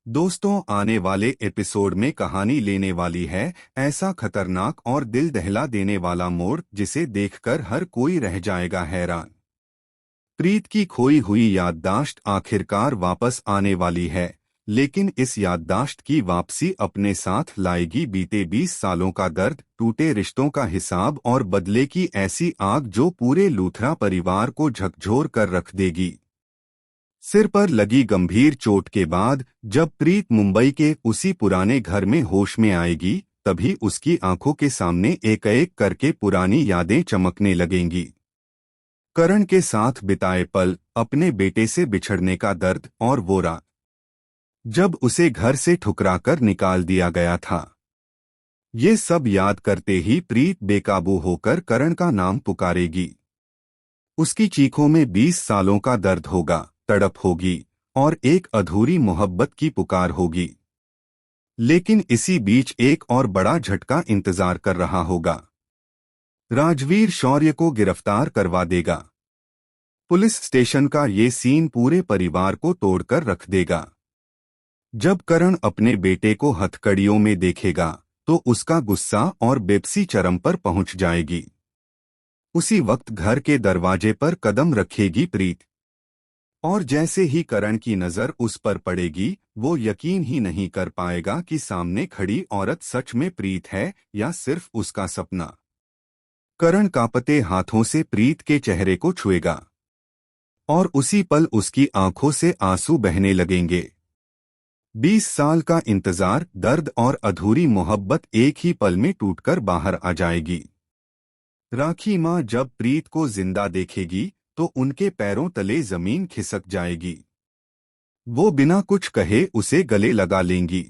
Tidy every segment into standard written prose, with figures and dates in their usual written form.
दोस्तों, आने वाले एपिसोड में कहानी लेने वाली है ऐसा खतरनाक और दिल दहला देने वाला मोड़ जिसे देखकर हर कोई रह जाएगा हैरान। प्रीत की खोई हुई याददाश्त आखिरकार वापस आने वाली है, लेकिन इस याददाश्त की वापसी अपने साथ लाएगी बीते 20 सालों का दर्द, टूटे रिश्तों का हिसाब और बदले की ऐसी आग जो पूरे लूथरा परिवार को झकझोर कर रख देगी। सिर पर लगी गंभीर चोट के बाद जब प्रीत मुंबई के उसी पुराने घर में होश में आएगी, तभी उसकी आंखों के सामने एक एक करके पुरानी यादें चमकने लगेंगी। करण के साथ बिताए पल, अपने बेटे से बिछड़ने का दर्द और वो रात जब उसे घर से ठुकराकर निकाल दिया गया था। ये सब याद करते ही प्रीत बेकाबू होकर करण का नाम पुकारेगी। उसकी चीखों में 20 सालों का दर्द होगा, तड़प होगी और एक अधूरी मोहब्बत की पुकार होगी। लेकिन इसी बीच एक और बड़ा झटका इंतजार कर रहा होगा। राजवीर शौर्य को गिरफ्तार करवा देगा। पुलिस स्टेशन का ये सीन पूरे परिवार को तोड़कर रख देगा। जब करण अपने बेटे को हथकड़ियों में देखेगा तो उसका गुस्सा और बेबसी चरम पर पहुंच जाएगी। उसी वक्त घर के दरवाजे पर कदम रखेगी प्रीत, और जैसे ही करण की नजर उस पर पड़ेगी, वो यकीन ही नहीं कर पाएगा कि सामने खड़ी औरत सच में प्रीत है या सिर्फ उसका सपना। करण कांपते हाथों से प्रीत के चेहरे को छुएगा और उसी पल उसकी आंखों से आंसू बहने लगेंगे। 20 साल का इंतजार, दर्द और अधूरी मोहब्बत एक ही पल में टूटकर बाहर आ जाएगी। राखी माँ जब प्रीत को जिंदा देखेगी तो उनके पैरों तले जमीन खिसक जाएगी। वो बिना कुछ कहे उसे गले लगा लेंगी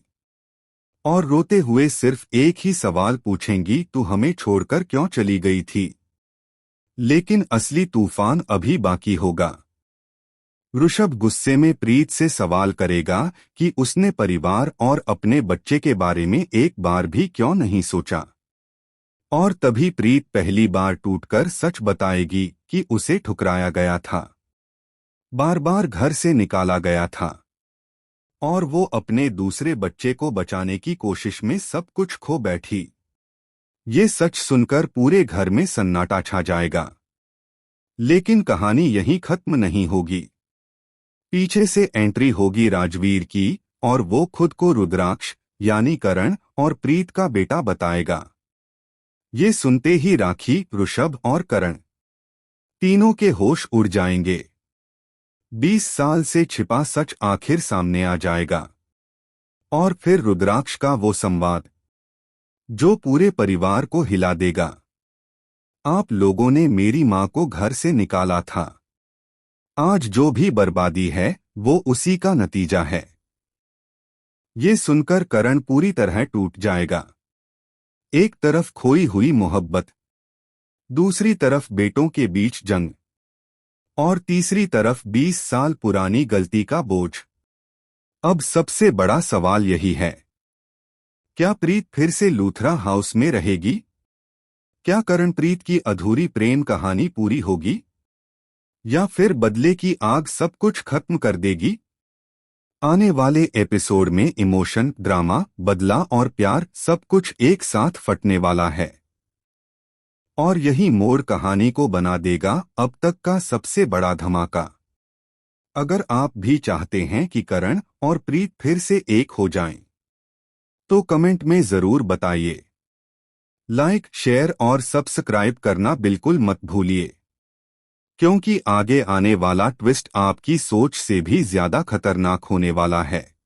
और रोते हुए सिर्फ एक ही सवाल पूछेंगी, तू हमें छोड़कर क्यों चली गई थी? लेकिन असली तूफान अभी बाकी होगा। ऋषभ गुस्से में प्रीत से सवाल करेगा कि उसने परिवार और अपने बच्चे के बारे में एक बार भी क्यों नहीं सोचा। और तभी प्रीत पहली बार टूटकर सच बताएगी कि उसे ठुकराया गया था, बार बार घर से निकाला गया था और वो अपने दूसरे बच्चे को बचाने की कोशिश में सब कुछ खो बैठी। ये सच सुनकर पूरे घर में सन्नाटा छा जाएगा। लेकिन कहानी यहीं खत्म नहीं होगी। पीछे से एंट्री होगी राजवीर की और वो खुद को रुद्राक्ष यानी करण और प्रीत का बेटा बताएगा। ये सुनते ही राखी, ऋषभ और करण तीनों के होश उड़ जाएंगे। 20 साल से छिपा सच आखिर सामने आ जाएगा। और फिर रुद्राक्ष का वो संवाद जो पूरे परिवार को हिला देगा। आप लोगों ने मेरी मां को घर से निकाला था। आज जो भी बर्बादी है वो उसी का नतीजा है। ये सुनकर करण पूरी तरह टूट जाएगा। एक तरफ खोई हुई मोहब्बत, दूसरी तरफ बेटों के बीच जंग और तीसरी तरफ 20 साल पुरानी गलती का बोझ। अब सबसे बड़ा सवाल यही है, क्या प्रीत फिर से लूथरा हाउस में रहेगी? क्या करण प्रीत की अधूरी प्रेम कहानी पूरी होगी या फिर बदले की आग सब कुछ खत्म कर देगी? आने वाले एपिसोड में इमोशन, ड्रामा, बदला और प्यार सब कुछ एक साथ फटने वाला है। और यही मोड़ कहानी को बना देगा अब तक का सबसे बड़ा धमाका। अगर आप भी चाहते हैं कि करण और प्रीत फिर से एक हो जाएं, तो कमेंट में जरूर बताइए। लाइक, शेयर और सब्सक्राइब करना बिल्कुल मत भूलिए, क्योंकि आगे आने वाला ट्विस्ट आपकी सोच से भी ज्यादा खतरनाक होने वाला है।